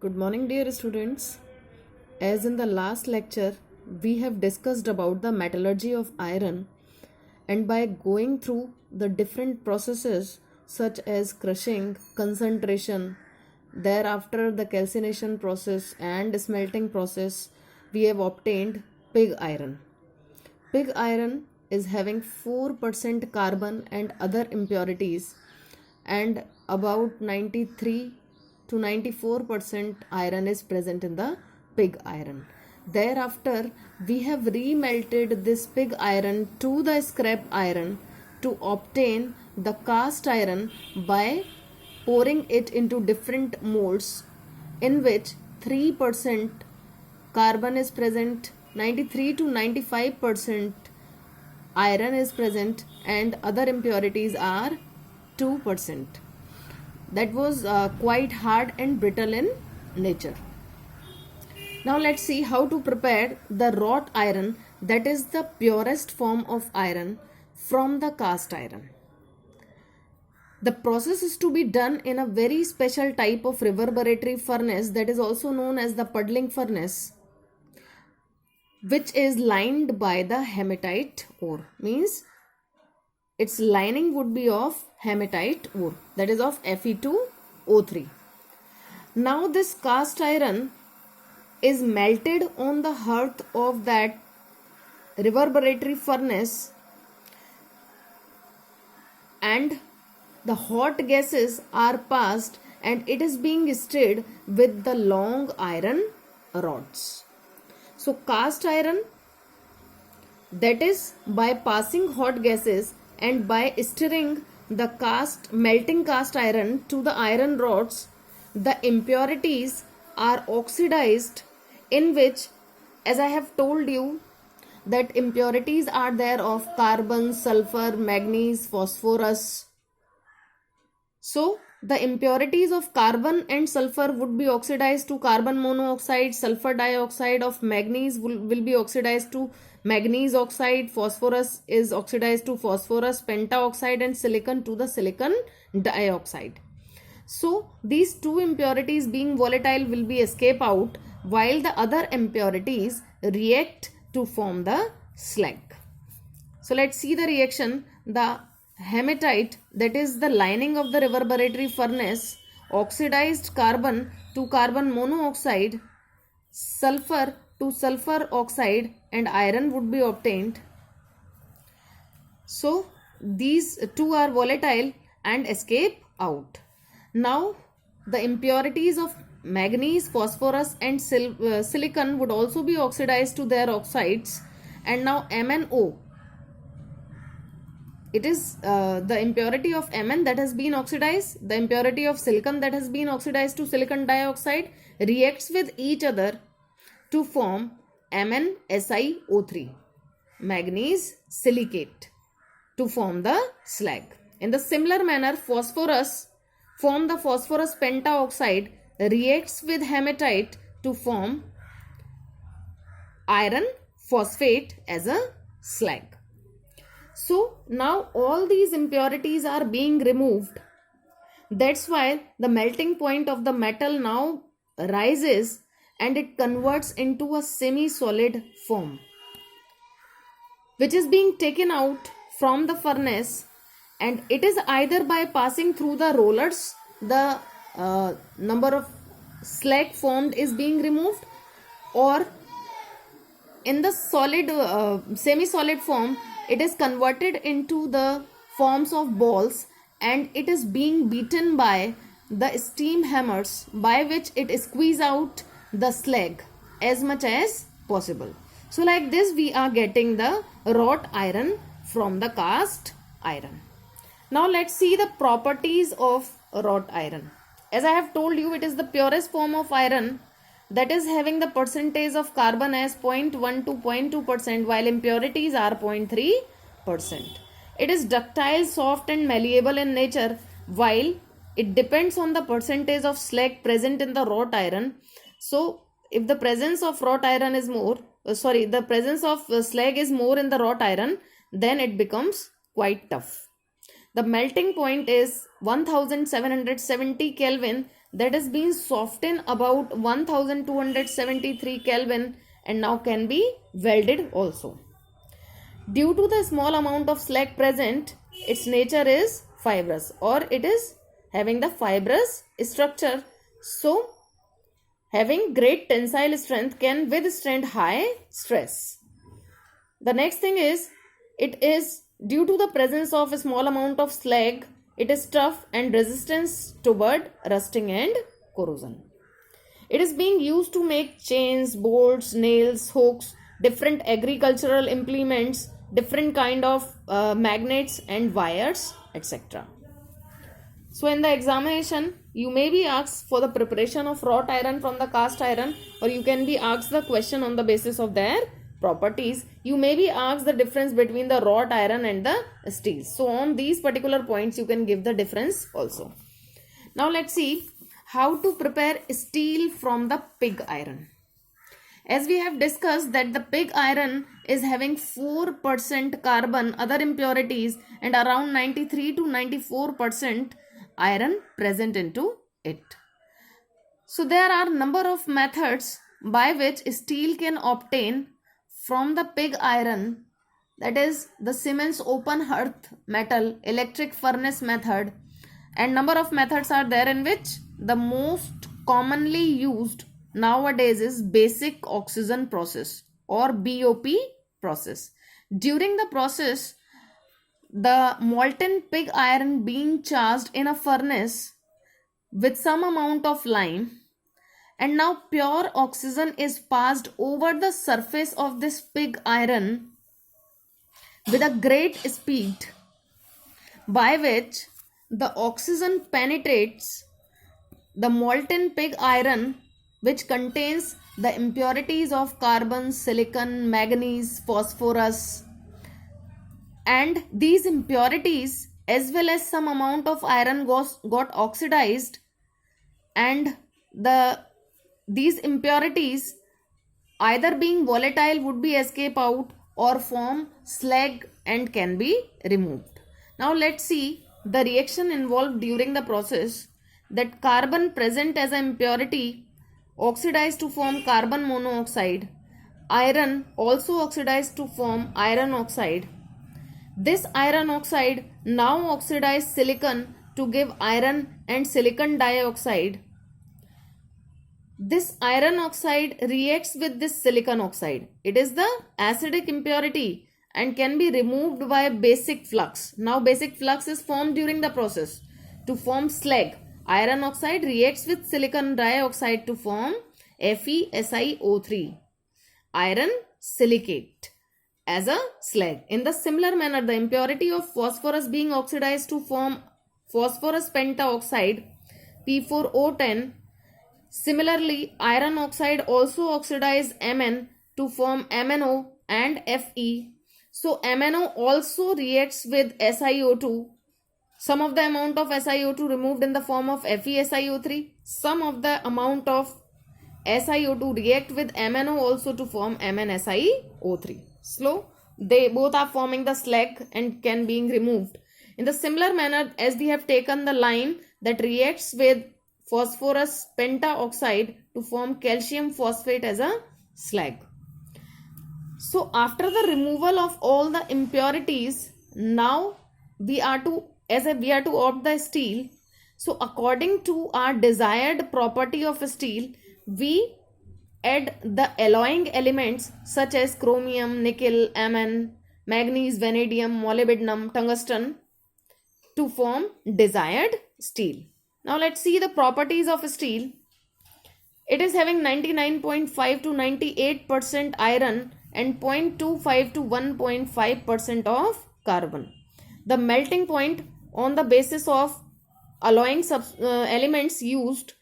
Good morning, dear students. As in the last lecture, we have discussed about the metallurgy of iron, and by going through the different processes such as crushing, concentration, thereafter the calcination process and smelting process, we have obtained pig iron. Pig iron is having 4% carbon and other impurities, and about 93 to 94% iron is present in the pig iron. Thereafter, we have remelted this pig iron to the scrap iron to obtain the cast iron by pouring it into different molds in which 3% carbon is present, 93 to 95% iron is present, and other impurities are 2%. That was quite hard and brittle in nature. Now let's see how to prepare the wrought iron, that is the purest form of iron from the cast iron. The process is to be done in a very special type of reverberatory furnace, that is also known as the puddling furnace, which is lined by the hematite ore. Means its lining would be of hematite ore, that is of Fe2O3. Now this cast iron is melted on the hearth of that reverberatory furnace, and the hot gases are passed and it is being stirred with the long iron rods. So cast iron, that is by passing hot gases and by stirring the melting cast iron to the iron rods, the impurities are oxidized, in which, as I have told you, that impurities are there of carbon, sulfur, manganese, phosphorus. So the impurities of carbon and sulfur would be oxidized to carbon monoxide, sulfur dioxide of manganese will be oxidized to manganese oxide, phosphorus is oxidized to phosphorus pentaoxide, and silicon to the silicon dioxide. So these two impurities being volatile will be escape out, while the other impurities react to form the slag. So let's see the reaction. The hematite, that is the lining of the reverberatory furnace, oxidized carbon to carbon monoxide, sulfur to sulfur oxide, and iron would be obtained. So these two are volatile and escape out. Now the impurities of manganese, phosphorus, and silicon would also be oxidized to their oxides, and now MnO, it is the impurity of Mn that has been oxidized, the impurity of silicon that has been oxidized to silicon dioxide reacts with each other to form MnSiO3, manganese silicate, to form the slag. In the similar manner, phosphorus form the phosphorus pentaoxide reacts with hematite to form iron phosphate as a slag. So now all these impurities are being removed. That's why the melting point of the metal now rises and it converts into a semi-solid form, which is being taken out from the furnace, and it is either by passing through the rollers, the number of slag formed is being removed, or in the solid semi-solid form it is converted into the forms of balls, and it is being beaten by the steam hammers, by which it squeeze out the slag as much as possible. So like this we are getting the wrought iron from the cast iron. Now let's see the properties of wrought iron. As I have told you, it is the purest form of iron, that is having the percentage of carbon as 0.1 to 0.2%, while impurities are 0.3%. It is ductile, soft and malleable in nature, while it depends on the percentage of slag present in the wrought iron. So if the presence of wrought iron is more, the presence of slag is more in the wrought iron, then it becomes quite tough. The melting point is 1770 Kelvin, that has been softened about 1273 Kelvin and now can be welded also. Due to the small amount of slag present, its nature is fibrous, or it is having the fibrous structure. So, having great tensile strength can withstand high stress. The next thing is, it is due to the presence of a small amount of slag, it is tough and resistance toward rusting and corrosion. It is being used to make chains, bolts, nails, hooks, different agricultural implements, different kind of magnets and wires, etc. So in the examination, you may be asked for the preparation of wrought iron from the cast iron, or you can be asked the question on the basis of their properties. You may be asked the difference between the wrought iron and the steel. So on these particular points, you can give the difference also. Now let's see how to prepare steel from the pig iron. As we have discussed that the pig iron is having 4% carbon, other impurities, and around 93 to 94% iron present into it. So there are number of methods by which steel can obtain from the pig iron, that is the Siemens open hearth metal electric furnace method, and number of methods are there, in which the most commonly used nowadays is basic oxygen process or BOP process. During the process, the molten pig iron being charged in a furnace with some amount of lime, and now pure oxygen is passed over the surface of this pig iron with a great speed, by which the oxygen penetrates the molten pig iron, which contains the impurities of carbon, silicon, manganese, phosphorus, and these impurities as well as some amount of iron got oxidized, and these impurities either being volatile would be escape out or form slag and can be removed. Now let's see the reaction involved during the process. That carbon present as an impurity oxidized to form carbon monoxide, iron also oxidized to form iron oxide. This iron oxide now oxidized silicon to give iron and silicon dioxide. This iron oxide reacts with this silicon oxide. It is the acidic impurity and can be removed by basic flux. Now basic flux is formed during the process to form slag. Iron oxide reacts with silicon dioxide to form FeSiO3, iron silicate, as a slag. In the similar manner, the impurity of phosphorus being oxidized to form phosphorus pentaoxide, P4O10. Similarly, iron oxide also oxidized Mn to form MnO and Fe. So MnO also reacts with SiO2. Some of the amount of SiO2 removed in the form of FeSiO3. Some of the amount of SiO2 react with MnO also to form MnSiO3. So they both are forming the slag and can being removed. In the similar manner, as we have taken the lime that reacts with phosphorus pentaoxide to form calcium phosphate as a slag. So after the removal of all the impurities, now we are to opt the steel. So according to our desired property of steel, we add the alloying elements such as chromium, nickel, Mn, manganese, vanadium, molybdenum, tungsten to form desired steel. Now let's see the properties of steel. It is having 99.5 to 98% iron and 0.25 to 1.5% of carbon. The melting point on the basis of alloying elements used,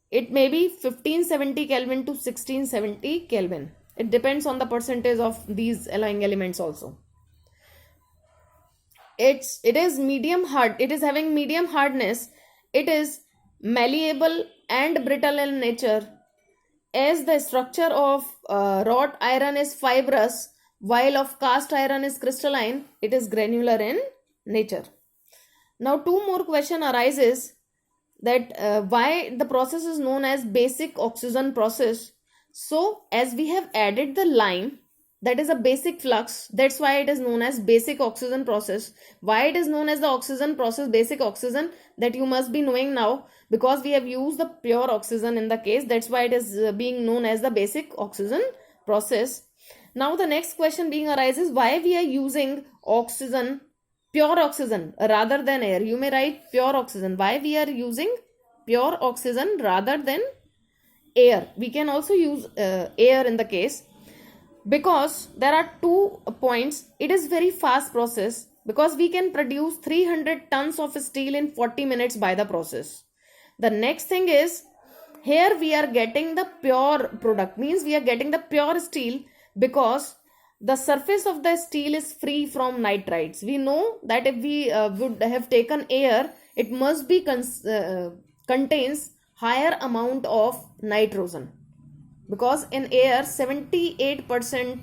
it may be 1570 Kelvin to 1670 Kelvin. It depends on the percentage of these alloying elements also. It is medium hard. It is having medium hardness. It is malleable and brittle in nature. As the structure of wrought iron is fibrous, while of cast iron is crystalline, it is granular in nature. Now two more question arises that why the process is known as basic oxygen process. So as we have added the lime, that is a basic flux, that's why it is known as basic oxygen process. Why it is known as the oxygen process, basic oxygen, that you must be knowing now, because we have used the pure oxygen in the case, that's why it is being known as the basic oxygen process. Now the next question being arises, why we are using oxygen, pure oxygen rather than air. You may write pure oxygen. Why we are using pure oxygen rather than air? We can also use air in the case, because there are 2 points. It is very fast process, because we can produce 300 tons of steel in 40 minutes by the process. The next thing is, here we are getting the pure product, means we are getting the pure steel, because the surface of the steel is free from nitrites. We know that if we would have taken air, it must be contains higher amount of nitrogen, because in air 78%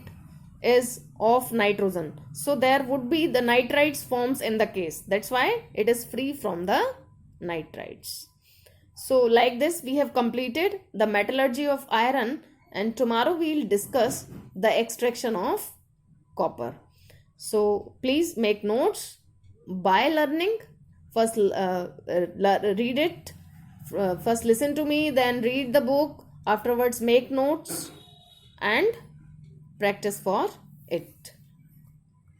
is of nitrogen, so there would be the nitrites forms in the case, that's why it is free from the nitrites. So like this we have completed the metallurgy of iron, and tomorrow we will discuss the extraction of copper. So please make notes by learning. First read it, first listen to me, then read the book, afterwards make notes and practice for it.